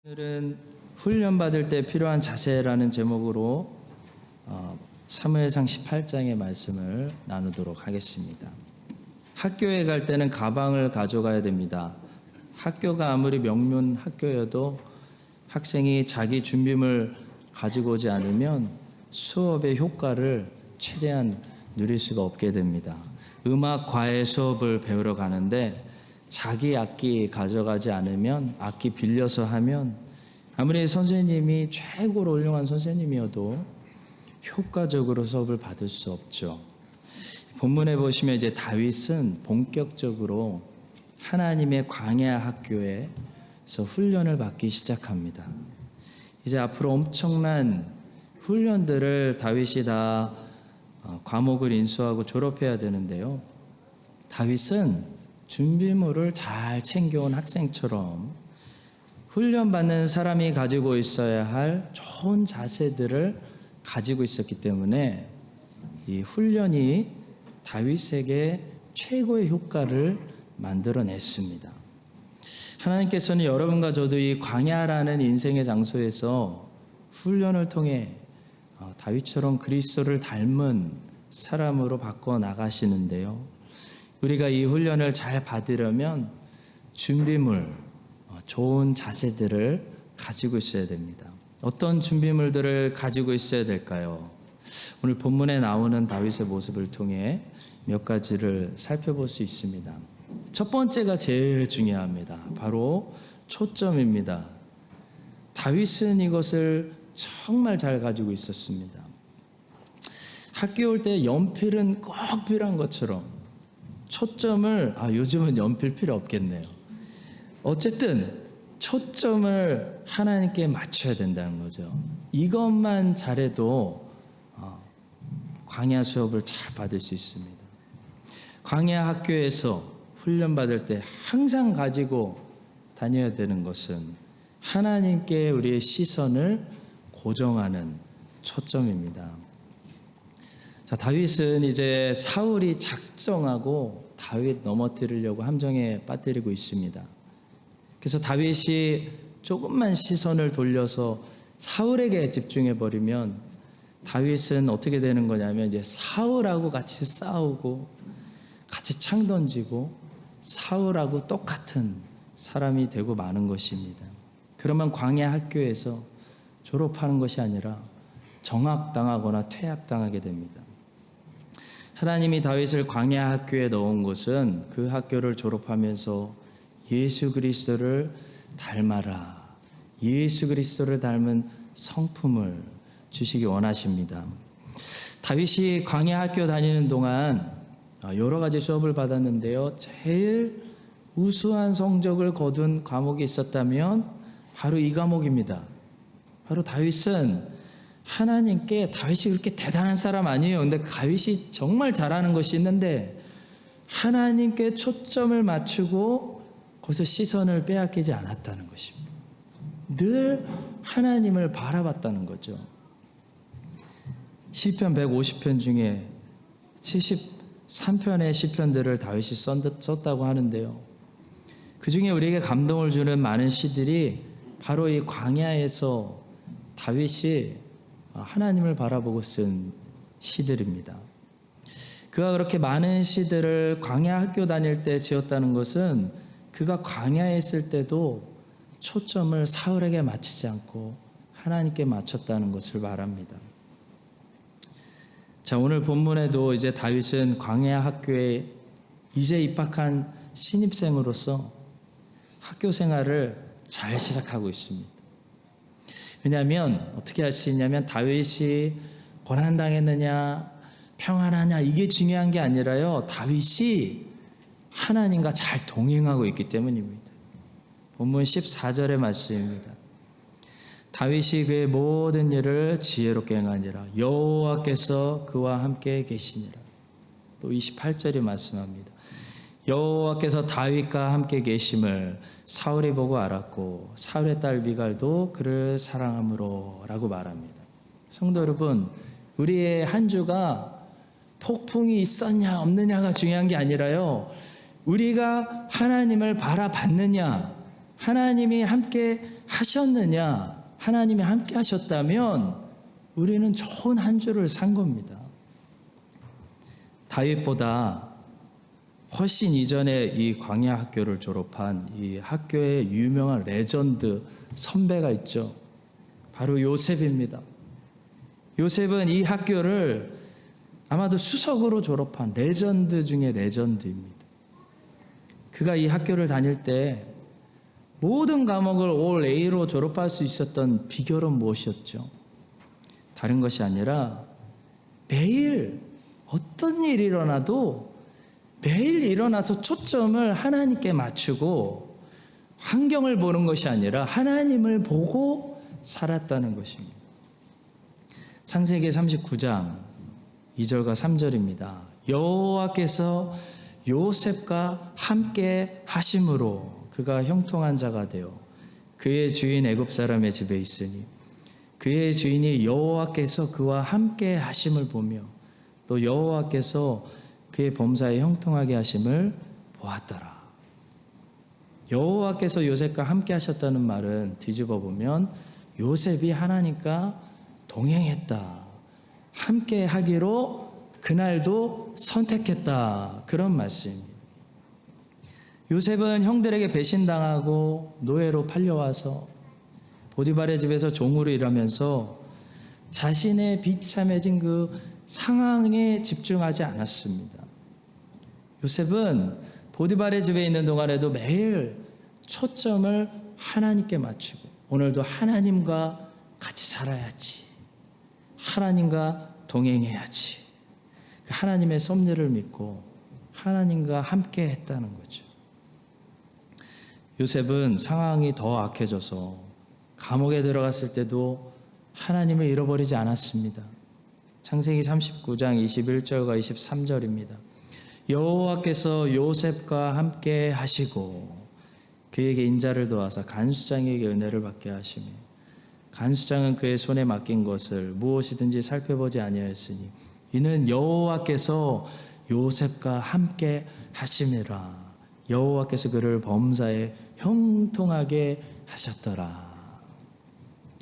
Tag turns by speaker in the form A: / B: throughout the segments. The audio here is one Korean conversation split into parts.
A: 오늘은 훈련받을 때 필요한 자세라는 제목으로 사무엘상 18장의 말씀을 나누도록 하겠습니다. 학교에 갈 때는 가방을 가져가야 됩니다. 학교가 아무리 명문 학교여도 학생이 자기 준비물을 가지고 오지 않으면 수업의 효과를 최대한 누릴 수가 없게 됩니다. 음악 과외 수업을 배우러 가는데 자기 악기 가져가지 않으면, 악기 빌려서 하면 아무리 선생님이 최고로 훌륭한 선생님이어도 효과적으로 수업을 받을 수 없죠. 본문에 보시면 이제 다윗은 본격적으로 하나님의 광야 학교에서 훈련을 받기 시작합니다. 이제 앞으로 엄청난 훈련들을 다윗이 다 과목을 인수하고 졸업해야 되는데요. 다윗은 준비물을 잘 챙겨온 학생처럼 훈련받는 사람이 가지고 있어야 할 좋은 자세들을 가지고 있었기 때문에 이 훈련이 다윗에게 최고의 효과를 만들어냈습니다. 하나님께서는 여러분과 저도 이 광야라는 인생의 장소에서 훈련을 통해 다윗처럼 그리스도를 닮은 사람으로 바꿔 나가시는데요. 우리가 이 훈련을 잘 받으려면 준비물, 좋은 자세들을 가지고 있어야 됩니다. 어떤 준비물들을 가지고 있어야 될까요? 오늘 본문에 나오는 다윗의 모습을 통해 몇 가지를 살펴볼 수 있습니다. 첫 번째가 제일 중요합니다. 바로 초점입니다. 다윗은 이것을 정말 잘 가지고 있었습니다. 학교 올 때 연필은 꼭 필요한 것처럼 초점을, 요즘은 연필 필요 없겠네요. 어쨌든 초점을 하나님께 맞춰야 된다는 거죠. 이것만 잘해도 광야 수업을 잘 받을 수 있습니다. 광야 학교에서 훈련받을 때 항상 가지고 다녀야 되는 것은 하나님께 우리의 시선을 고정하는 초점입니다. 자, 다윗은 이제 사울이 작정하고 다윗 넘어뜨리려고 함정에 빠뜨리고 있습니다. 그래서 다윗이 조금만 시선을 돌려서 사울에게 집중해 버리면 다윗은 어떻게 되는 거냐면 이제 사울하고 같이 싸우고 같이 창 던지고 사울하고 똑같은 사람이 되고 마는 것입니다. 그러면 광야 학교에서 졸업하는 것이 아니라 정학당하거나 퇴학당하게 됩니다. 하나님이 다윗을 광야 학교에 넣은 것은 그 학교를 졸업하면서 예수 그리스도를 닮아라, 예수 그리스도를 닮은 성품을 주시기 원하십니다. 다윗이 광야 학교 다니는 동안 여러 가지 수업을 받았는데요. 제일 우수한 성적을 거둔 과목이 있었다면 바로 이 과목입니다. 바로 다윗은 하나님께, 다윗이 그렇게 대단한 사람 아니에요. 근데 다윗이 정말 잘하는 것이 있는데 하나님께 초점을 맞추고 거기서 시선을 빼앗기지 않았다는 것입니다. 늘 하나님을 바라봤다는 거죠. 시편 150편 중에 73편의 시편들을 다윗이 썼다고 하는데요. 그 중에 우리에게 감동을 주는 많은 시들이 바로 이 광야에서 다윗이 하나님을 바라보고 쓴 시들입니다. 그가 그렇게 많은 시들을 광야 학교 다닐 때 지었다는 것은 그가 광야에 있을 때도 초점을 사울에게 맞추지 않고 하나님께 맞췄다는 것을 말합니다. 자, 오늘 본문에도 이제 다윗은 광야 학교에 이제 입학한 신입생으로서 학교 생활을 잘 시작하고 있습니다. 왜냐하면 어떻게 할 수 있냐면 다윗이 고난당했느냐 평안하냐 이게 중요한 게 아니라요. 다윗이 하나님과 잘 동행하고 있기 때문입니다. 본문 14절의 말씀입니다. 다윗이 그의 모든 일을 지혜롭게 행하니라 여호와께서 그와 함께 계시니라. 또 28절이 말씀합니다. 여호와께서 다윗과 함께 계심을 사울이 보고 알았고 사울의 딸 미갈도 그를 사랑함으로 라고 말합니다. 성도 여러분, 우리의 한 주가 폭풍이 있었냐 없느냐가 중요한 게 아니라요. 우리가 하나님을 바라봤느냐 하나님이 함께 하셨느냐? 하나님이 함께 하셨다면 우리는 좋은 한 주를 산 겁니다. 다윗보다 훨씬 이전에 이 광야 학교를 졸업한 이 학교의 유명한 레전드 선배가 있죠. 바로 요셉입니다. 요셉은 이 학교를 아마도 수석으로 졸업한 레전드 중에 레전드입니다. 그가 이 학교를 다닐 때 모든 과목을 올 A로 졸업할 수 있었던 비결은 무엇이었죠? 다른 것이 아니라 매일 어떤 일이 일어나도 매일 일어나서 초점을 하나님께 맞추고 환경을 보는 것이 아니라 하나님을 보고 살았다는 것입니다. 창세기 39장 2절과 3절입니다. 여호와께서 요셉과 함께 하심으로 그가 형통한 자가 되어 그의 주인 애굽 사람의 집에 있으니 그의 주인이 여호와께서 그와 함께 하심을 보며 또 여호와께서 그의 범사에 형통하게 하심을 보았더라. 여호와께서 요셉과 함께 하셨다는 말은 뒤집어 보면 요셉이 하나님과 동행했다. 함께 하기로 그날도 선택했다. 그런 말씀입니다. 요셉은 형들에게 배신당하고 노예로 팔려와서 보디발의 집에서 종으로 일하면서 자신의 비참해진 그 상황에 집중하지 않았습니다. 요셉은 보디발의 집에 있는 동안에도 매일 초점을 하나님께 맞추고 오늘도 하나님과 같이 살아야지. 하나님과 동행해야지. 하나님의 섭리를 믿고 하나님과 함께 했다는 거죠. 요셉은 상황이 더 악해져서 감옥에 들어갔을 때도 하나님을 잃어버리지 않았습니다. 창세기 39장 21절과 23절입니다. 여호와께서 요셉과 함께 하시고 그에게 인자를 도와서 간수장에게 은혜를 받게 하시며 간수장은 그의 손에 맡긴 것을 무엇이든지 살펴보지 아니하였으니 이는 여호와께서 요셉과 함께 하심이라. 여호와께서 그를 범사에 형통하게 하셨더라.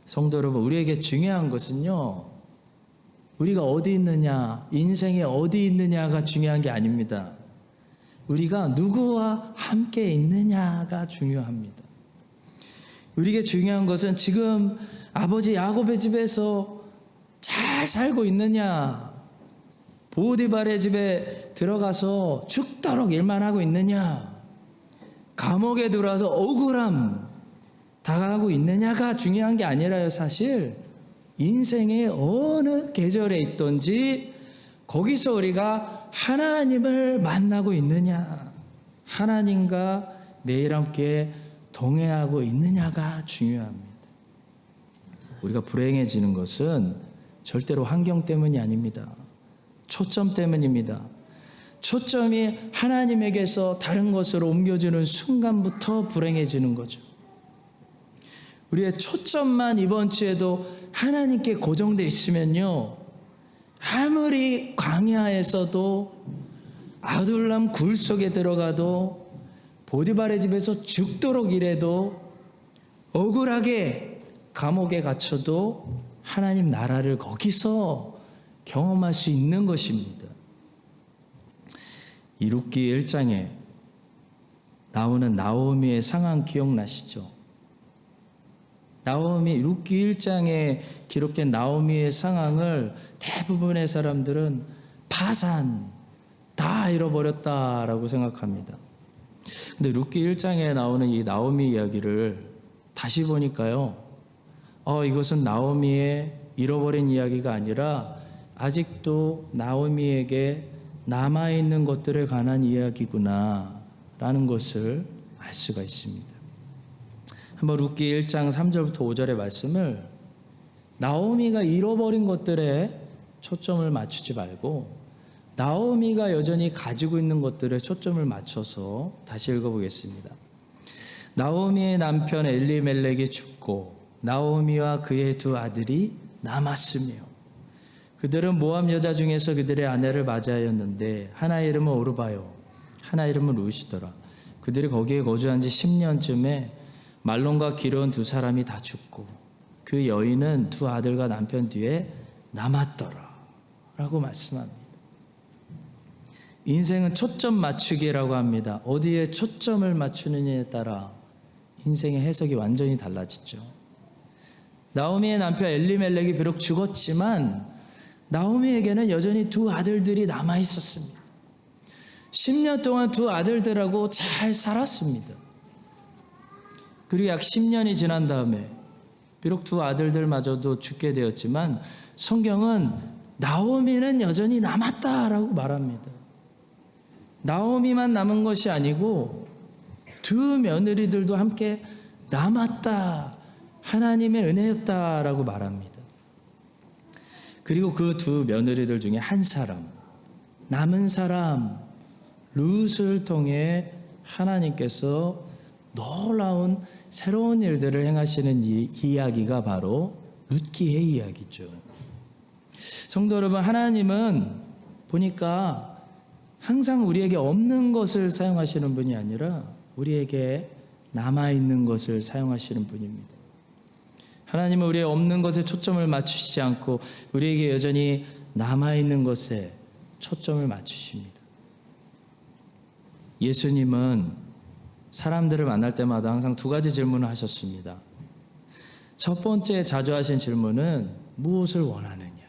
A: 성도 여러분, 우리에게 중요한 것은요, 우리가 어디 있느냐, 인생에 어디 있느냐가 중요한 게 아닙니다. 우리가 누구와 함께 있느냐가 중요합니다. 우리에게 중요한 것은 지금 아버지 야곱의 집에서 잘 살고 있느냐, 보디발의 집에 들어가서 죽도록 일만 하고 있느냐, 감옥에 들어와서 억울함 당하고 있느냐가 중요한 게 아니라요. 사실 인생의 어느 계절에 있든지 거기서 우리가 하나님을 만나고 있느냐, 하나님과 매일 함께 동행하고 있느냐가 중요합니다. 우리가 불행해지는 것은 절대로 환경 때문이 아닙니다. 초점 때문입니다. 초점이 하나님에게서 다른 것으로 옮겨지는 순간부터 불행해지는 거죠. 우리의 초점만 이번 주에도 하나님께 고정되어 있으면요, 아무리 광야에서도 아둘람 굴 속에 들어가도 보디발의 집에서 죽도록 일해도 억울하게 감옥에 갇혀도 하나님 나라를 거기서 경험할 수 있는 것입니다. 이 룻기 1장에 나오는 나오미의 상황 기억나시죠? 룻기 1장에 기록된 나오미의 상황을 대부분의 사람들은 파산, 다 잃어버렸다라고 생각합니다. 근데 룻기 1장에 나오는 이 나오미 이야기를 다시 보니까요, 이것은 나오미의 잃어버린 이야기가 아니라 아직도 나오미에게 남아있는 것들에 관한 이야기구나 라는 것을 알 수가 있습니다. 한번 룻기 1장 3절부터 5절의 말씀을 나오미가 잃어버린 것들에 초점을 맞추지 말고 나오미가 여전히 가지고 있는 것들에 초점을 맞춰서 다시 읽어보겠습니다. 나오미의 남편 엘리멜렉이 죽고 나오미와 그의 두 아들이 남았으며 그들은 모압 여자 중에서 그들의 아내를 맞이하였는데 하나의 이름은 오르바요 하나 이름은 루시더라. 그들이 거기에 거주한 지 10년쯤에 말론과 기르온 두 사람이 다 죽고 그 여인은 두 아들과 남편 뒤에 남았더라 라고 말씀합니다. 인생은 초점 맞추기라고 합니다. 어디에 초점을 맞추느냐에 따라 인생의 해석이 완전히 달라지죠. 나오미의 남편 엘리멜렉이 비록 죽었지만 나오미에게는 여전히 두 아들들이 남아 있었습니다. 10년 동안 두 아들들하고 잘 살았습니다. 그리고 약 10년이 지난 다음에 비록 두 아들들마저도 죽게 되었지만 성경은 나오미는 여전히 남았다라고 말합니다. 나오미만 남은 것이 아니고 두 며느리들도 함께 남았다. 하나님의 은혜였다라고 말합니다. 그리고 그 두 며느리들 중에 한 사람, 남은 사람 룻을 통해 하나님께서 놀라운 새로운 일들을 행하시는 이 이야기가 바로 룻기의 이야기죠. 성도 여러분, 하나님은 보니까 항상 우리에게 없는 것을 사용하시는 분이 아니라 우리에게 남아있는 것을 사용하시는 분입니다. 하나님은 우리의 없는 것에 초점을 맞추시지 않고 우리에게 여전히 남아있는 것에 초점을 맞추십니다. 예수님은 사람들을 만날 때마다 항상 두 가지 질문을 하셨습니다. 첫 번째 자주 하신 질문은 무엇을 원하느냐?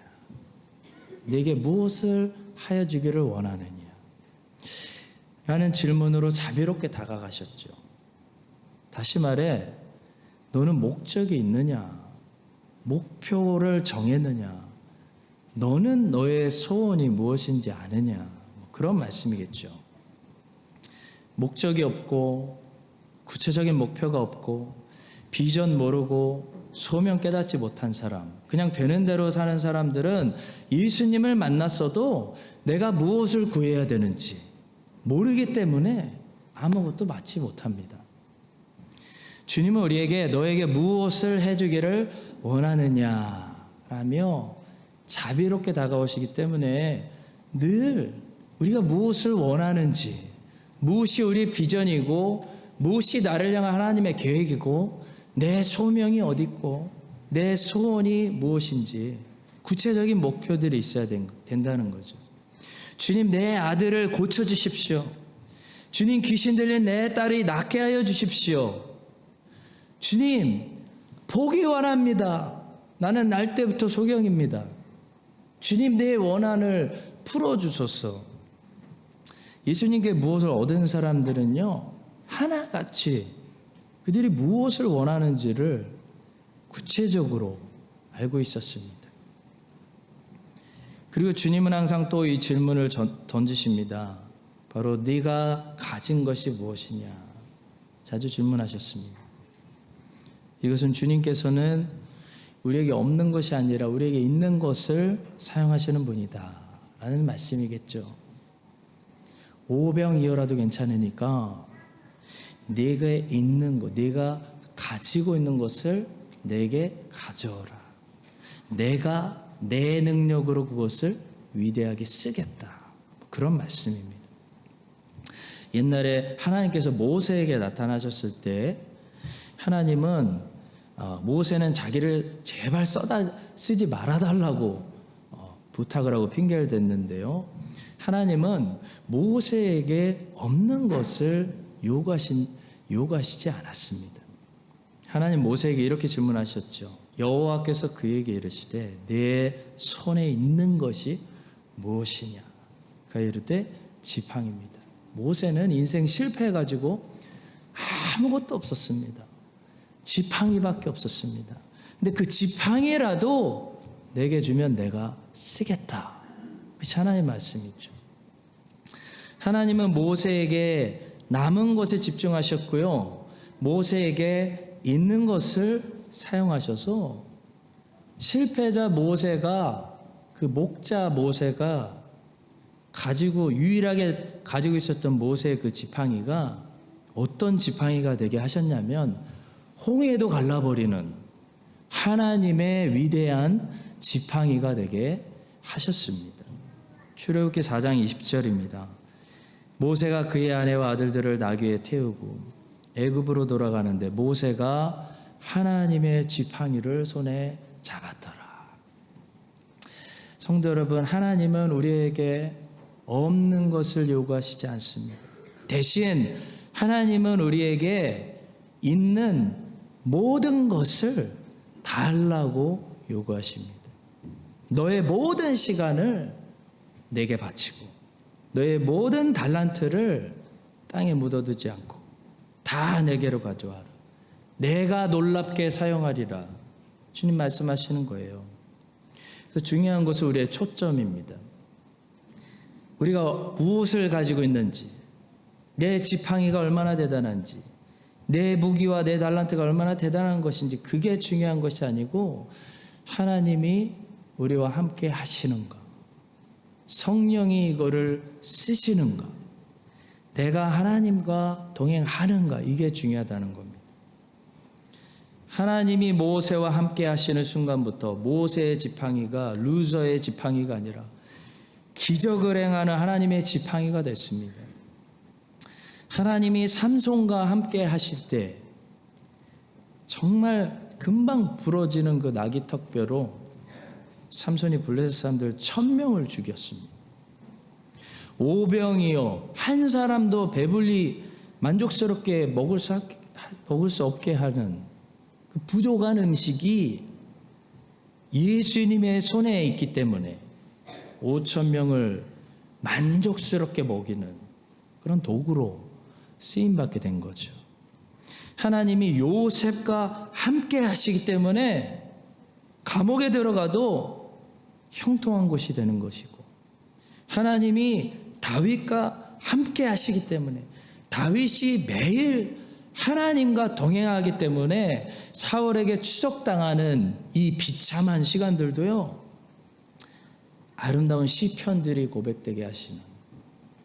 A: 내게 무엇을 하여 주기를 원하느냐? 라는 질문으로 자비롭게 다가가셨죠. 다시 말해 너는 목적이 있느냐? 목표를 정했느냐? 너는 너의 소원이 무엇인지 아느냐? 그런 말씀이겠죠. 목적이 없고 구체적인 목표가 없고 비전 모르고 소명 깨닫지 못한 사람, 그냥 되는 대로 사는 사람들은 예수님을 만났어도 내가 무엇을 구해야 되는지 모르기 때문에 아무것도 받지 못합니다. 주님은 우리에게 너에게 무엇을 해주기를 원하느냐라며 자비롭게 다가오시기 때문에 늘 우리가 무엇을 원하는지, 무엇이 우리의 비전이고 무엇이 나를 향한 하나님의 계획이고 내 소명이 어디 있고 내 소원이 무엇인지 구체적인 목표들이 있어야 된다는 거죠. 주님, 내 아들을 고쳐주십시오. 주님, 귀신 들린 내 딸이 낫게 하여 주십시오. 주님, 보기 원합니다. 나는 날 때부터 소경입니다. 주님, 내 원한을 풀어주소서. 예수님께 무엇을 얻은 사람들은요, 하나같이 그들이 무엇을 원하는지를 구체적으로 알고 있었습니다. 그리고 주님은 항상 또 이 질문을 던지십니다. 바로 네가 가진 것이 무엇이냐? 자주 질문하셨습니다. 이것은 주님께서는 우리에게 없는 것이 아니라 우리에게 있는 것을 사용하시는 분이다 라는 말씀이겠죠. 오병이어라도 괜찮으니까 네가 있는 것, 네가 가지고 있는 것을 내게 가져오라. 내가 내 능력으로 그것을 위대하게 쓰겠다. 그런 말씀입니다. 옛날에 하나님께서 모세에게 나타나셨을 때 하나님은 모세는 자기를 제발 쓰지 말아달라고 부탁을 하고 핑계를 댔는데요. 하나님은 모세에게 없는 것을 요구하시지 않았습니다. 하나님 모세에게 이렇게 질문하셨죠. 여호와께서 그에게 이르시되 내 손에 있는 것이 무엇이냐? 그가 이르되 지팡이입니다. 모세는 인생 실패해가지고 아무것도 없었습니다. 지팡이밖에 없었습니다. 근데 그 지팡이라도 내게 주면 내가 쓰겠다. 그것이 하나님의 말씀이죠. 하나님은 모세에게 남은 것에 집중하셨고요. 모세에게 있는 것을 사용하셔서 실패자 모세가, 그 목자 모세가 유일하게 가지고 있었던 모세의 그 지팡이가 어떤 지팡이가 되게 하셨냐면 홍해도 갈라버리는 하나님의 위대한 지팡이가 되게 하셨습니다. 출애굽기 4장 20절입니다. 모세가 그의 아내와 아들들을 나귀에 태우고 애굽으로 돌아가는데 모세가 하나님의 지팡이를 손에 잡았더라. 성도 여러분, 하나님은 우리에게 없는 것을 요구하시지 않습니다. 대신 하나님은 우리에게 있는 모든 것을 달라고 요구하십니다. 너의 모든 시간을 내게 바치고 너의 모든 달란트를 땅에 묻어두지 않고 다 내게로 가져와라. 내가 놀랍게 사용하리라. 주님 말씀하시는 거예요. 그래서 중요한 것은 우리의 초점입니다. 우리가 무엇을 가지고 있는지, 내 지팡이가 얼마나 대단한지, 내 무기와 내 달란트가 얼마나 대단한 것인지, 그게 중요한 것이 아니고 하나님이 우리와 함께 하시는가, 성령이 이거를 쓰시는가, 내가 하나님과 동행하는가, 이게 중요하다는 겁니다. 하나님이 모세와 함께 하시는 순간부터 모세의 지팡이가 루저의 지팡이가 아니라 기적을 행하는 하나님의 지팡이가 됐습니다. 하나님이 삼손과 함께 하실 때 정말 금방 부러지는 그 나귀 턱뼈로 삼손이 블레셋 사람들 1000명을 죽였습니다. 오병이어 한 사람도 배불리 만족스럽게 먹을 수 없게 하는 그 부족한 음식이 예수님의 손에 있기 때문에 5,000명을 만족스럽게 먹이는 그런 도구로 쓰임받게 된 거죠. 하나님이 요셉과 함께 하시기 때문에 감옥에 들어가도 형통한 곳이 되는 것이고, 하나님이 다윗과 함께 하시기 때문에 다윗이 매일 하나님과 동행하기 때문에 사울에게 추적당하는 이 비참한 시간들도요, 아름다운 시편들이 고백되게 하시는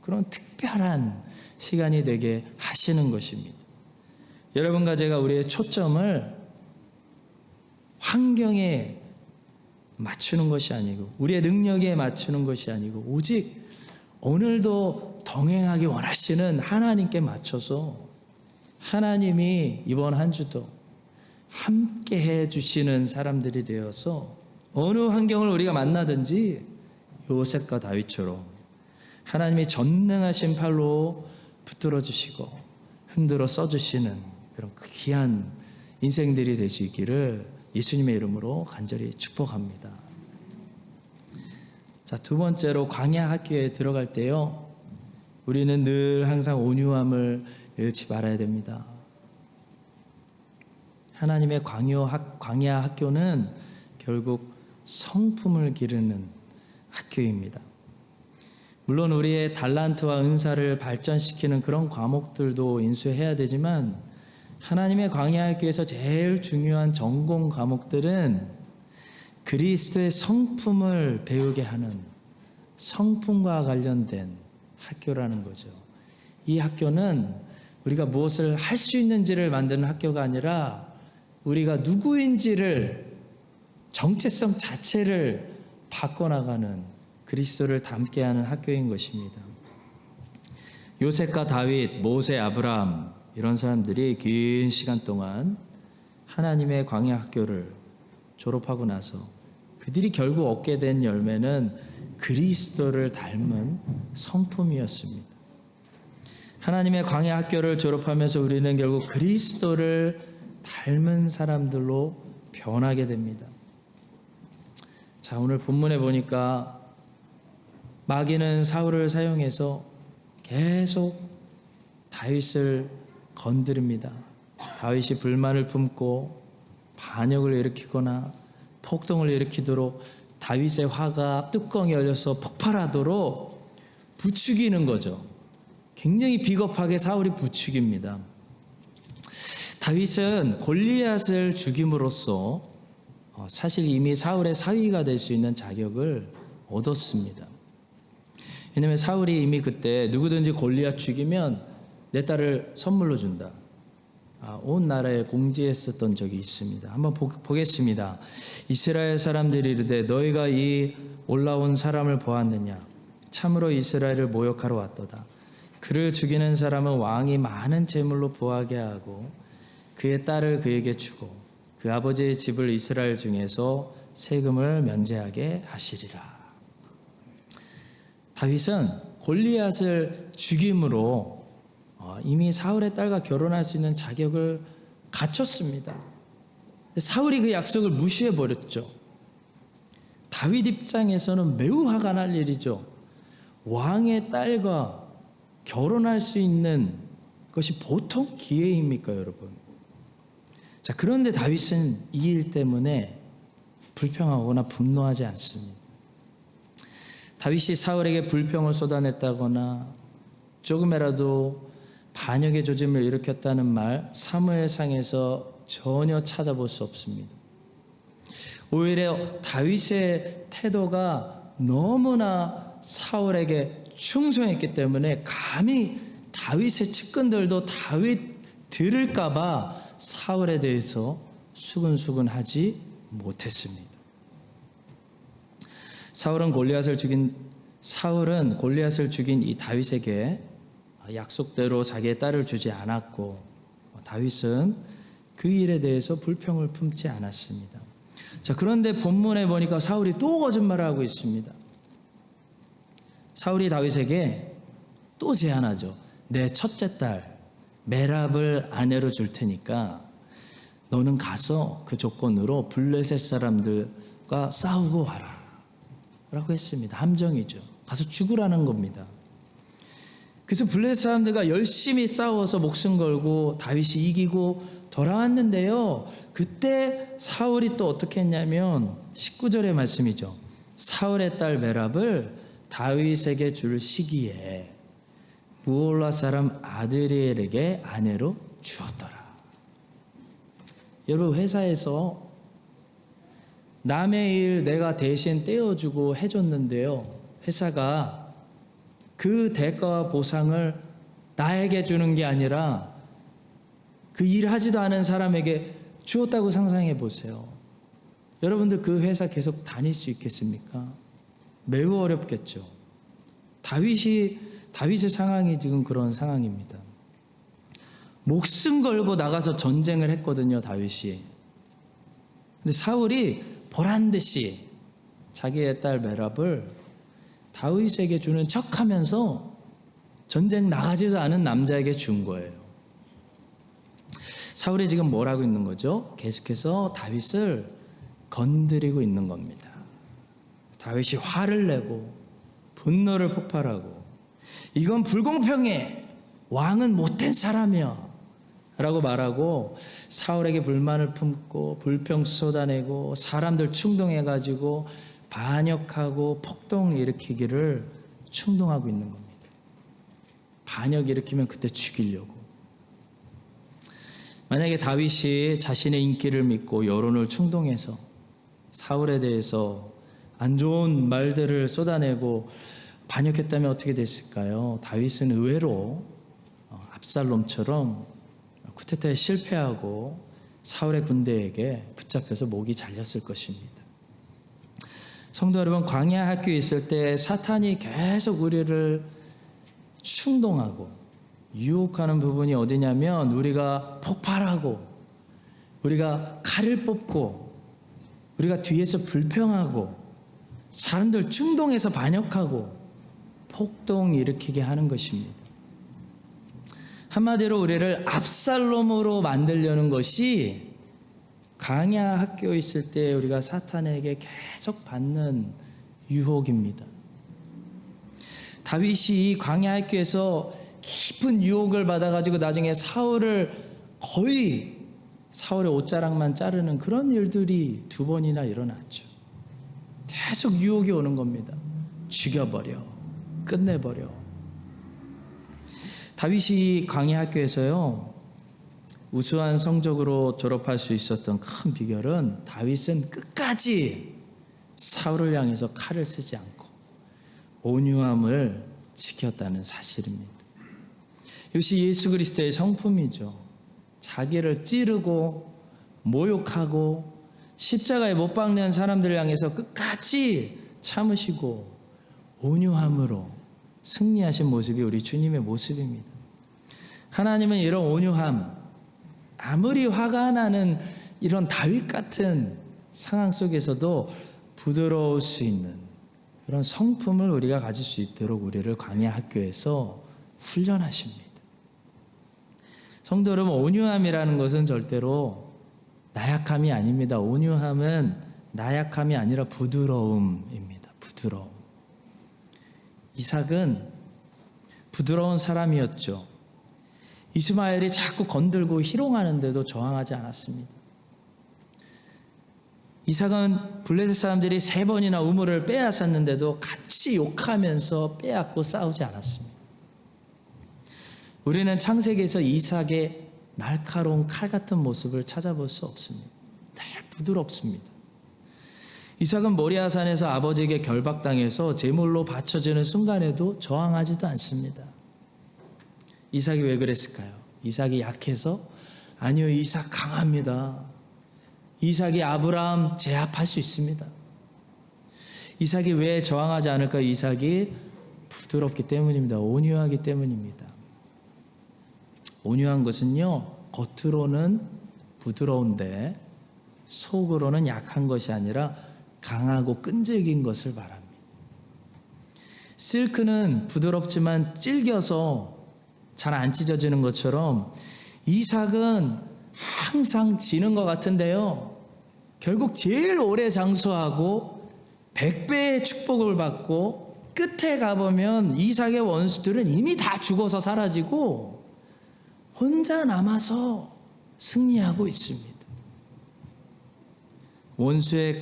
A: 그런 특별한 시간이 되게 하시는 것입니다. 여러분과 제가 우리의 초점을 환경에 맞추는 것이 아니고 우리의 능력에 맞추는 것이 아니고 오직 오늘도 동행하기 원하시는 하나님께 맞춰서 하나님이 이번 한 주도 함께 해주시는 사람들이 되어서 어느 환경을 우리가 만나든지 요셉과 다윗처럼 하나님이 전능하신 팔로 붙들어 주시고 흔들어 써주시는 그런 귀한 인생들이 되시기를 예수님의 이름으로 간절히 축복합니다. 자, 두 번째로 광야 학교에 들어갈 때요, 우리는 늘 항상 온유함을 잃지 말아야 됩니다. 하나님의 광야 학교는 결국 성품을 기르는 학교입니다. 물론 우리의 달란트와 은사를 발전시키는 그런 과목들도 인수해야 되지만 하나님의 광야 학교에서 제일 중요한 전공 과목들은 그리스도의 성품을 배우게 하는 성품과 관련된 학교라는 거죠. 이 학교는 우리가 무엇을 할 수 있는지를 만드는 학교가 아니라 우리가 누구인지를, 정체성 자체를 바꿔나가는 그리스도를 닮게 하는 학교인 것입니다. 요셉과 다윗, 모세, 아브라함 이런 사람들이 긴 시간 동안 하나님의 광야 학교를 졸업하고 나서 그들이 결국 얻게 된 열매는 그리스도를 닮은 성품이었습니다. 하나님의 광야 학교를 졸업하면서 우리는 결국 그리스도를 닮은 사람들로 변하게 됩니다. 자, 오늘 본문에 보니까 마귀는 사울을 사용해서 계속 다윗을 건드립니다. 다윗이 불만을 품고 반역을 일으키거나 폭동을 일으키도록 다윗의 화가 뚜껑이 열려서 폭발하도록 부추기는 거죠. 굉장히 비겁하게 사울이 부추깁니다. 다윗은 골리앗을 죽임으로써 사실 이미 사울의 사위가 될 수 있는 자격을 얻었습니다. 왜냐하면 사울이 이미 그때 누구든지 골리앗 죽이면 내 딸을 선물로 준다, 온 나라에 공지했었던 적이 있습니다. 한번 보겠습니다. 이스라엘 사람들이 이르되 너희가 이 올라온 사람을 보았느냐? 참으로 이스라엘을 모욕하러 왔도다. 그를 죽이는 사람은 왕이 많은 재물로 부하게 하고 그의 딸을 그에게 주고 그 아버지의 집을 이스라엘 중에서 세금을 면제하게 하시리라. 다윗은 골리앗을 죽임으로 이미 사울의 딸과 결혼할 수 있는 자격을 갖췄습니다. 사울이 그 약속을 무시해 버렸죠. 다윗 입장에서는 매우 화가 날 일이죠. 왕의 딸과 결혼할 수 있는 것이 보통 기회입니까, 여러분? 자, 그런데 다윗은 이 일 때문에 불평하거나 분노하지 않습니다. 다윗이 사울에게 불평을 쏟아냈다거나 조금이라도 반역의 조짐을 일으켰다는 말 사무엘상에서 전혀 찾아볼 수 없습니다. 오히려 다윗의 태도가 너무나 사울에게 충성했기 때문에 감히 다윗의 측근들도 다윗 들을까 봐 사울에 대해서 수근수근하지 못했습니다. 사울은 골리앗을 죽인 이 다윗에게 약속대로 자기의 딸을 주지 않았고 다윗은 그 일에 대해서 불평을 품지 않았습니다. 자, 그런데 본문에 보니까 사울이 또 거짓말을 하고 있습니다. 사울이 다윗에게 또 제안하죠. 내 첫째 딸 메랍을 아내로 줄 테니까 너는 가서 그 조건으로 블레셋 사람들과 싸우고 와라 라고 했습니다. 함정이죠. 가서 죽으라는 겁니다. 그래서 블레셋 사람들과 열심히 싸워서 목숨 걸고 다윗이 이기고 돌아왔는데요. 그때 사울이 또 어떻게 했냐면 19절의 말씀이죠. 사울의 딸 메랍을 다윗에게 줄 시기에 무올라 사람 아드리엘에게 아내로 주었더라. 여러분, 회사에서 남의 일 내가 대신 떼어주고 해줬는데요. 회사가 그 대가와 보상을 나에게 주는 게 아니라 그 일하지도 않은 사람에게 주었다고 상상해 보세요. 여러분들 그 회사 계속 다닐 수 있겠습니까? 매우 어렵겠죠. 다윗의 상황이 지금 그런 상황입니다. 목숨 걸고 나가서 전쟁을 했거든요, 다윗이. 근데 사울이 보란듯이 자기의 딸 메랍을 다윗에게 주는 척하면서 전쟁 나가지도 않은 남자에게 준 거예요. 사울이 지금 뭘 하고 있는 거죠? 계속해서 다윗을 건드리고 있는 겁니다. 다윗이 화를 내고 분노를 폭발하고 이건 불공평해. 왕은 못된 사람이야 라고 말하고 사울에게 불만을 품고 불평 쏟아내고 사람들 충동해가지고 반역하고 폭동을 일으키기를 충동하고 있는 겁니다. 반역 일으키면 그때 죽이려고. 만약에 다윗이 자신의 인기를 믿고 여론을 충동해서 사울에 대해서 안 좋은 말들을 쏟아내고 반역했다면 어떻게 됐을까요? 다윗은 의외로 압살롬처럼 쿠데타에 실패하고 사울의 군대에게 붙잡혀서 목이 잘렸을 것입니다. 성도 여러분, 광야 학교에 있을 때 사탄이 계속 우리를 충동하고 유혹하는 부분이 어디냐면 우리가 폭발하고 우리가 칼을 뽑고 우리가 뒤에서 불평하고 사람들 충동해서 반역하고 폭동 일으키게 하는 것입니다. 한마디로 우리를 압살롬으로 만들려는 것이 광야 학교에 있을 때 우리가 사탄에게 계속 받는 유혹입니다. 다윗이 이 광야 학교에서 깊은 유혹을 받아가지고 나중에 사울의 옷자락만 자르는 그런 일들이 2번이나 일어났죠. 계속 유혹이 오는 겁니다. 죽여버려, 끝내버려. 다윗이 광야 학교에서요 우수한 성적으로 졸업할 수 있었던 큰 비결은 다윗은 끝까지 사울을 향해서 칼을 쓰지 않고 온유함을 지켰다는 사실입니다. 이것이 예수 그리스도의 성품이죠. 자기를 찌르고 모욕하고 십자가에 못 박는 사람들을 향해서 끝까지 참으시고 온유함으로 승리하신 모습이 우리 주님의 모습입니다. 하나님은 이런 온유함, 아무리 화가 나는 이런 다윗 같은 상황 속에서도 부드러울 수 있는 그런 성품을 우리가 가질 수 있도록 우리를 광야 학교에서 훈련하십니다. 성도 여러분, 온유함이라는 것은 절대로 나약함이 아닙니다. 온유함은 나약함이 아니라 부드러움입니다. 부드러움. 이삭은 부드러운 사람이었죠. 이스마엘이 자꾸 건들고 희롱하는데도 저항하지 않았습니다. 이삭은 블레셋 사람들이 3번이나 우물을 빼앗았는데도 같이 욕하면서 빼앗고 싸우지 않았습니다. 우리는 창세기에서 이삭의 날카로운 칼 같은 모습을 찾아볼 수 없습니다. 늘 부드럽습니다. 이삭은 모리아산에서 아버지에게 결박당해서 제물로 바쳐지는 순간에도 저항하지도 않습니다. 이삭이 왜 그랬을까요? 이삭이 약해서? 아니요, 이삭 강합니다. 이삭이 아브라함 제압할 수 있습니다. 이삭이 왜 저항하지 않을까요? 이삭이 부드럽기 때문입니다. 온유하기 때문입니다. 온유한 것은요, 겉으로는 부드러운데 속으로는 약한 것이 아니라 강하고 끈질긴 것을 말합니다. 실크는 부드럽지만 질겨서 잘 안 찢어지는 것처럼 이삭은 항상 지는 것 같은데요, 결국 제일 오래 장수하고 100배의 축복을 받고 끝에 가보면 이삭의 원수들은 이미 다 죽어서 사라지고 혼자 남아서 승리하고 있습니다. 원수의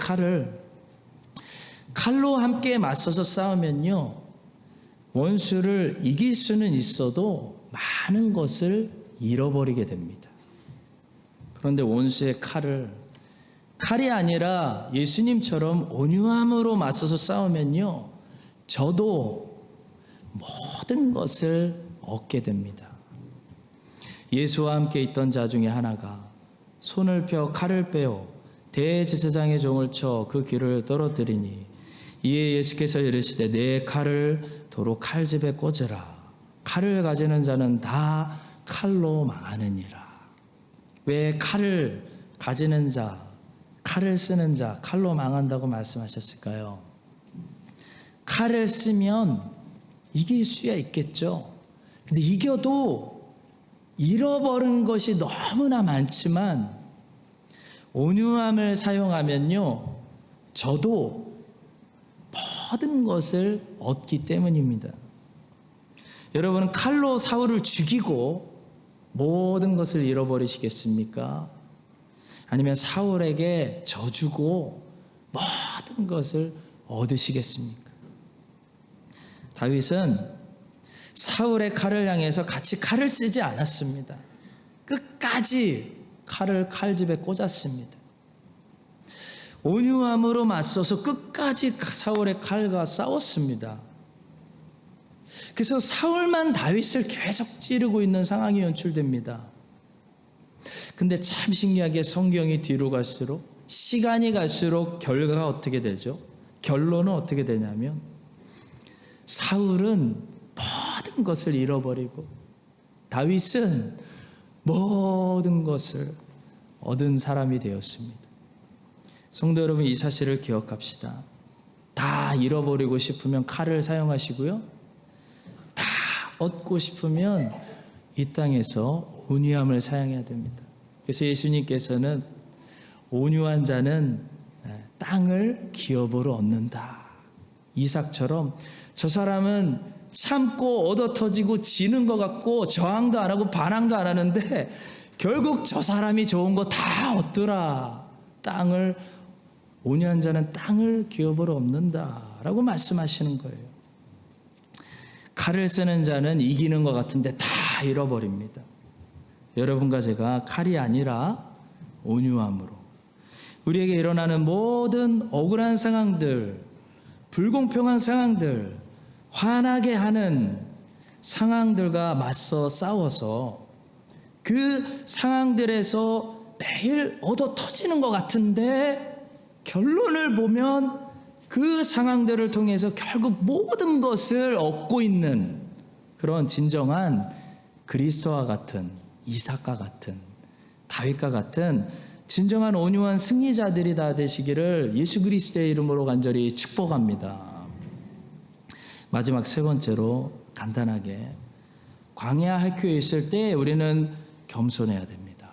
A: 칼로 함께 맞서서 싸우면요, 원수를 이길 수는 있어도 많은 것을 잃어버리게 됩니다. 그런데 원수의 칼이 아니라 예수님처럼 온유함으로 맞서서 싸우면요, 저도 모든 것을 얻게 됩니다. 예수와 함께 있던 자 중에 하나가 손을 펴 칼을 빼어 대제사장의 종을 쳐 그 귀를 떨어뜨리니 이에 예수께서 이르시되 내 칼을 도로 칼집에 꽂으라. 칼을 가지는 자는 다 칼로 망하느니라. 왜 칼을 가지는 자, 칼을 쓰는 자, 칼로 망한다고 말씀하셨을까요? 칼을 쓰면 이길 수야 있겠죠. 근데 이겨도 잃어버린 것이 너무나 많지만 온유함을 사용하면요, 저도 모든 것을 얻기 때문입니다. 여러분은 칼로 사울을 죽이고 모든 것을 잃어버리시겠습니까? 아니면 사울에게 져주고 모든 것을 얻으시겠습니까? 다윗은 사울의 칼을 향해서 같이 칼을 쓰지 않았습니다. 끝까지 칼을 칼집에 꽂았습니다. 온유함으로 맞서서 끝까지 사울의 칼과 싸웠습니다. 그래서 사울만 다윗을 계속 찌르고 있는 상황이 연출됩니다. 근데 참 신기하게 성경이 뒤로 갈수록, 시간이 갈수록 결과가 어떻게 되죠? 결론은 어떻게 되냐면 사울은 모든 것을 잃어버리고 다윗은 모든 것을 얻은 사람이 되었습니다. 성도 여러분, 이 사실을 기억합시다. 다 잃어버리고 싶으면 칼을 사용하시고요, 다 얻고 싶으면 이 땅에서 온유함을 사용해야 됩니다. 그래서 예수님께서는 온유한 자는 땅을 기업으로 얻는다. 이삭처럼 저 사람은 참고 얻어터지고 지는 것 같고 저항도 안 하고 반항도 안 하는데 결국 저 사람이 좋은 거 다 얻더라. 온유한 자는 땅을 기업으로 얻는다라고 말씀하시는 거예요. 칼을 쓰는 자는 이기는 것 같은데 다 잃어버립니다. 여러분과 제가 칼이 아니라 온유함으로 우리에게 일어나는 모든 억울한 상황들, 불공평한 상황들, 화나게 하는 상황들과 맞서 싸워서 그 상황들에서 매일 얻어 터지는 것 같은데 결론을 보면 그 상황들을 통해서 결국 모든 것을 얻고 있는 그런 진정한 그리스도와 같은, 이삭과 같은, 다윗과 같은 진정한 온유한 승리자들이 다 되시기를 예수 그리스도의 이름으로 간절히 축복합니다. 마지막 세 번째로 간단하게, 광야 할교에 있을 때 우리는 겸손해야 됩니다.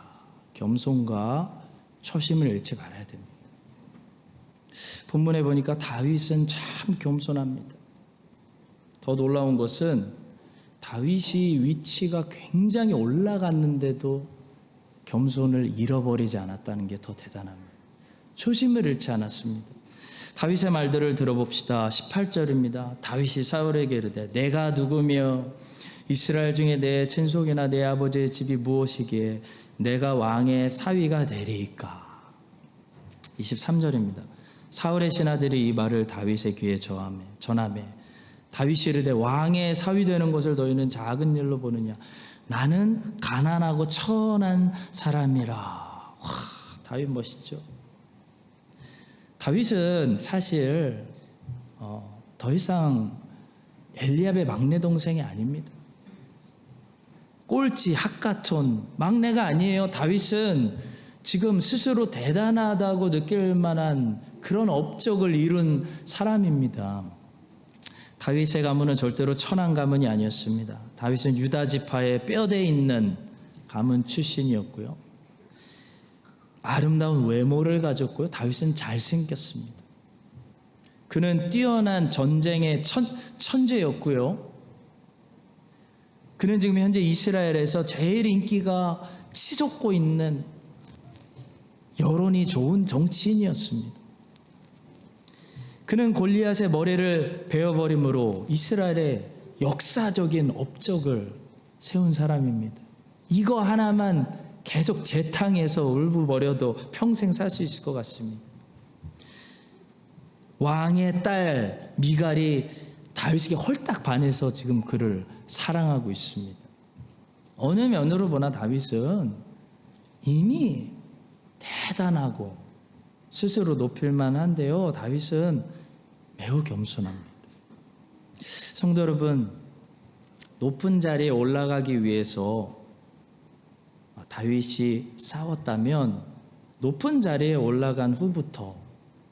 A: 겸손과 초심을 잃지 말아야 됩니다. 본문에 보니까 다윗은 참 겸손합니다. 더 놀라운 것은 다윗이 위치가 굉장히 올라갔는데도 겸손을 잃어버리지 않았다는 게 더 대단합니다. 초심을 잃지 않았습니다. 다윗의 말들을 들어봅시다. 18절입니다. 다윗이 사울에게 이르되 내가 누구며 이스라엘 중에 내 친속이나 내 아버지의 집이 무엇이기에 내가 왕의 사위가 되리이까. 23절입니다. 사울의 신하들이 이 말을 다윗의 귀에 전하매 다윗이 이르되 왕의 사위 되는 것을 너희는 작은 일로 보느냐. 나는 가난하고 천한 사람이라. 와, 다윗 멋있죠. 다윗은 사실 더 이상 엘리압의 막내 동생이 아닙니다. 꼴찌 학가촌 막내가 아니에요. 다윗은 지금 스스로 대단하다고 느낄 만한 그런 업적을 이룬 사람입니다. 다윗의 가문은 절대로 천한 가문이 아니었습니다. 다윗은 유다 지파의 뼈대 있는 가문 출신이었고요. 아름다운 외모를 가졌고요. 다윗은 잘생겼습니다. 그는 뛰어난 전쟁의 천재였고요. 그는 지금 현재 이스라엘에서 제일 인기가 치솟고 있는 여론이 좋은 정치인이었습니다. 그는 골리앗의 머리를 베어버림으로 이스라엘의 역사적인 업적을 세운 사람입니다. 이거 하나만 계속 재탕해서 울부버려도 평생 살 수 있을 것 같습니다. 왕의 딸 미갈이 다윗에게 홀딱 반해서 지금 그를 사랑하고 있습니다. 어느 면으로 보나 다윗은 이미 대단하고 스스로 높일 만한데요. 다윗은 매우 겸손합니다. 성도 여러분, 높은 자리에 올라가기 위해서 다윗이 싸웠다면 높은 자리에 올라간 후부터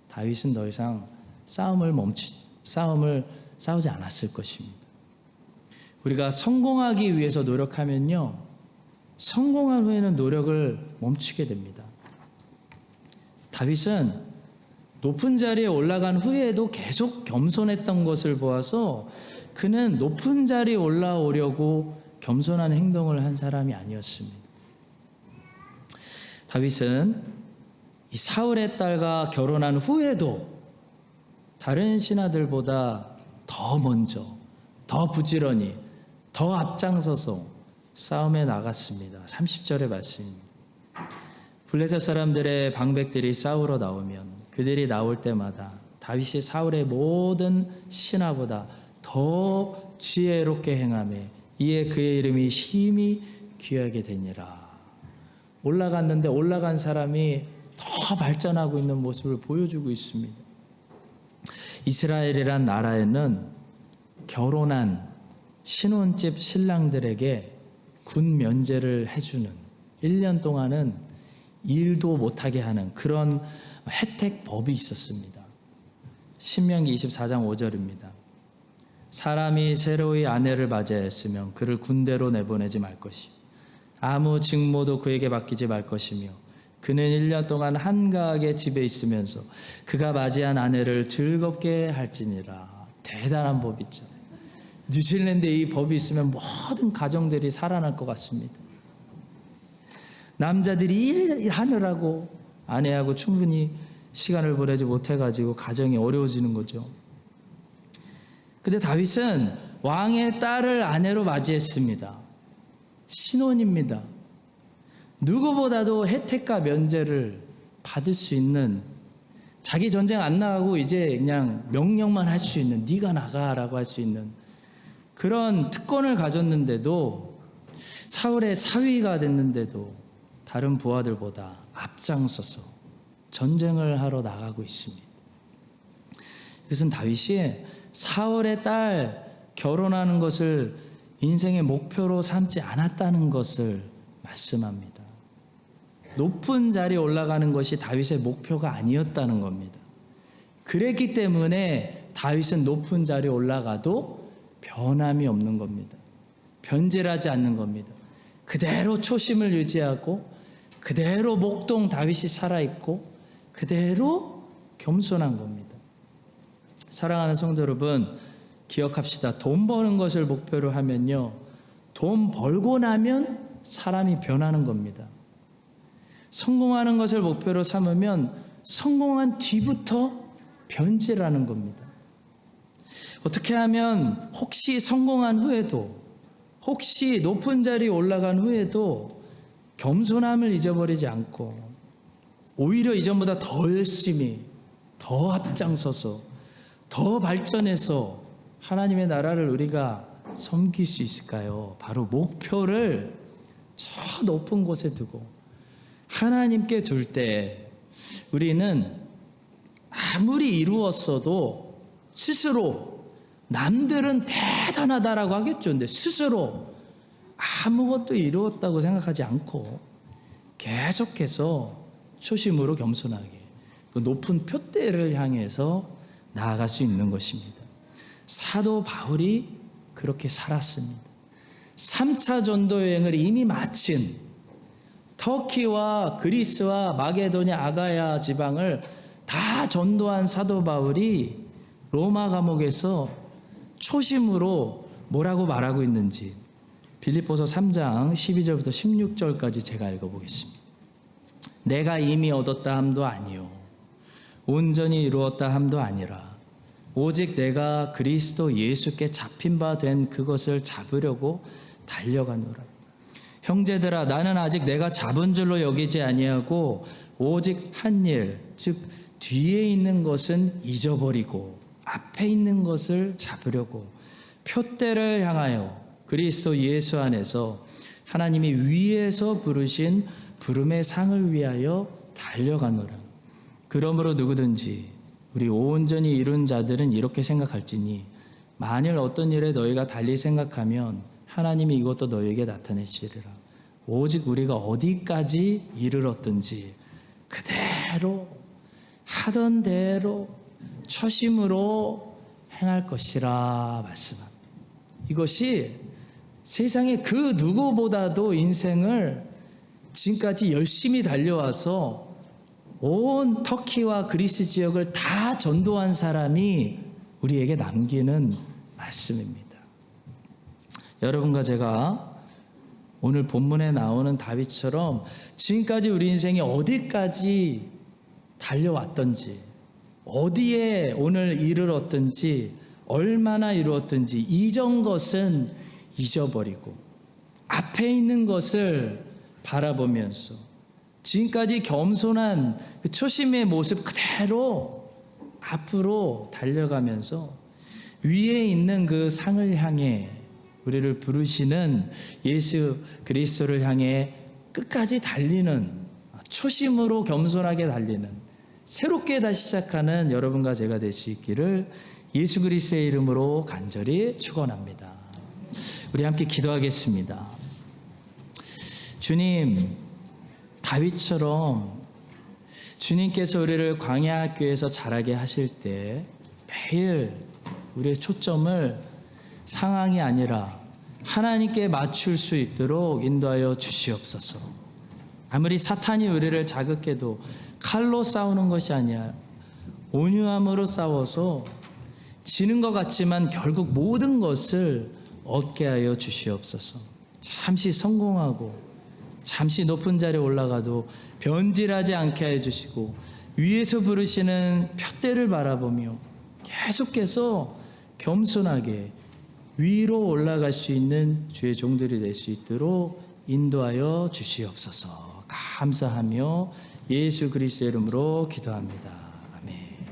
A: 다윗은 더 이상 싸움을 싸우지 않았을 것입니다. 우리가 성공하기 위해서 노력하면요, 성공한 후에는 노력을 멈추게 됩니다. 다윗은 높은 자리에 올라간 후에도 계속 겸손했던 것을 보아서 그는 높은 자리에 올라오려고 겸손한 행동을 한 사람이 아니었습니다. 다윗은 이 사울의 딸과 결혼한 후에도 다른 신하들보다 더 먼저, 더 부지런히, 더 앞장서서 싸움에 나갔습니다. 30절의 말씀입니다. 블레셋 사람들의 방백들이 싸우러 나오면 그들이 나올 때마다 다윗이 사울의 모든 신하보다 더 지혜롭게 행하매 이에 그의 이름이 심히 귀하게 되니라. 올라갔는데 올라간 사람이 더 발전하고 있는 모습을 보여주고 있습니다. 이스라엘이란 나라에는 결혼한 신혼집 신랑들에게 군 면제를 해주는 1년 동안은 일도 못하게 하는 그런 혜택법이 있었습니다. 신명기 24장 5절입니다. 사람이 새로이 아내를 맞이하였으면 그를 군대로 내보내지 말 것이 아무 직무도 그에게 맡기지 말 것이며 그는 1년 동안 한가하게 집에 있으면서 그가 맞이한 아내를 즐겁게 할지니라. 대단한 법이죠. 뉴질랜드에 이 법이 있으면 모든 가정들이 살아날 것 같습니다. 남자들이 일하느라고 아내하고 충분히 시간을 보내지 못해가지고 가정이 어려워지는 거죠. 근데 다윗은 왕의 딸을 아내로 맞이했습니다. 신혼입니다. 누구보다도 혜택과 면제를 받을 수 있는, 자기 전쟁 안 나가고 이제 그냥 명령만 할 수 있는, 네가 나가라고 할 수 있는 그런 특권을 가졌는데도, 사울의 사위가 됐는데도 다른 부하들보다 앞장서서 전쟁을 하러 나가고 있습니다. 그것은 다윗이 사울의 딸 결혼하는 것을 인생의 목표로 삼지 않았다는 것을 말씀합니다. 높은 자리에 올라가는 것이 다윗의 목표가 아니었다는 겁니다. 그랬기 때문에 다윗은 높은 자리에 올라가도 변함이 없는 겁니다. 변질하지 않는 겁니다. 그대로 초심을 유지하고 그대로 목동 다윗이 살아있고 그대로 겸손한 겁니다. 사랑하는 성도 여러분, 기억합시다. 돈 버는 것을 목표로 하면요, 돈 벌고 나면 사람이 변하는 겁니다. 성공하는 것을 목표로 삼으면 성공한 뒤부터 변질하는 겁니다. 어떻게 하면 혹시 성공한 후에도, 혹시 높은 자리에 올라간 후에도 겸손함을 잊어버리지 않고 오히려 이전보다 더 열심히, 더 앞장서서, 더 발전해서 하나님의 나라를 우리가 섬길 수 있을까요? 바로 목표를 저 높은 곳에 두고 하나님께 둘 때 우리는 아무리 이루었어도 스스로, 남들은 대단하다라고 하겠죠. 근데 스스로 아무것도 이루었다고 생각하지 않고 계속해서 초심으로 겸손하게 그 높은 표대를 향해서 나아갈 수 있는 것입니다. 사도 바울이 그렇게 살았습니다. 3차 전도 여행을 이미 마친 터키와 그리스와 마게도냐, 아가야 지방을 다 전도한 사도 바울이 로마 감옥에서 초심으로 뭐라고 말하고 있는지 빌립보서 3장 12절부터 16절까지 제가 읽어보겠습니다. 내가 이미 얻었다 함도 아니요 온전히 이루었다 함도 아니라 오직 내가 그리스도 예수께 잡힌 바 된 그것을 잡으려고 달려가노라. 형제들아, 나는 아직 내가 잡은 줄로 여기지 아니하고 오직 한 일, 즉 뒤에 있는 것은 잊어버리고 앞에 있는 것을 잡으려고 표대를 향하여 그리스도 예수 안에서 하나님이 위에서 부르신 부름의 상을 위하여 달려가노라. 그러므로 누구든지 우리 온전히 이룬 자들은 이렇게 생각할지니 만일 어떤 일에 너희가 달리 생각하면 하나님이 이것도 너희에게 나타내시리라. 오직 우리가 어디까지 이르렀든지 그대로 하던 대로 초심으로 행할 것이라 말씀합니다. 이것이 세상의 그 누구보다도 인생을 지금까지 열심히 달려와서 온 터키와 그리스 지역을 다 전도한 사람이 우리에게 남기는 말씀입니다. 여러분과 제가 오늘 본문에 나오는 다윗처럼 지금까지 우리 인생이 어디까지 달려왔던지, 어디에 오늘 이르렀든지, 얼마나 이루었든지 이전 것은 잊어버리고 앞에 있는 것을 바라보면서 지금까지 겸손한 그 초심의 모습 그대로 앞으로 달려가면서 위에 있는 그 상을 향해 우리를 부르시는 예수 그리스도를 향해 끝까지 달리는, 초심으로 겸손하게 달리는, 새롭게 다시 시작하는 여러분과 제가 될 수 있기를 예수 그리스도의 이름으로 간절히 축원합니다. 우리 함께 기도하겠습니다. 주님, 다윗처럼 주님께서 우리를 광야 학교에서 자라게 하실 때 매일 우리의 초점을 상황이 아니라 하나님께 맞출 수 있도록 인도하여 주시옵소서. 아무리 사탄이 우리를 자극해도 칼로 싸우는 것이 아니야 온유함으로 싸워서 지는 것 같지만 결국 모든 것을 얻게 하여 주시옵소서. 잠시 성공하고 잠시 높은 자리에 올라가도 변질하지 않게 하여 주시고 위에서 부르시는 표대를 바라보며 계속해서 겸손하게 위로 올라갈 수 있는 주의 종들이 될 수 있도록 인도하여 주시옵소서. 감사하며 예수 그리스도의 이름으로 기도합니다.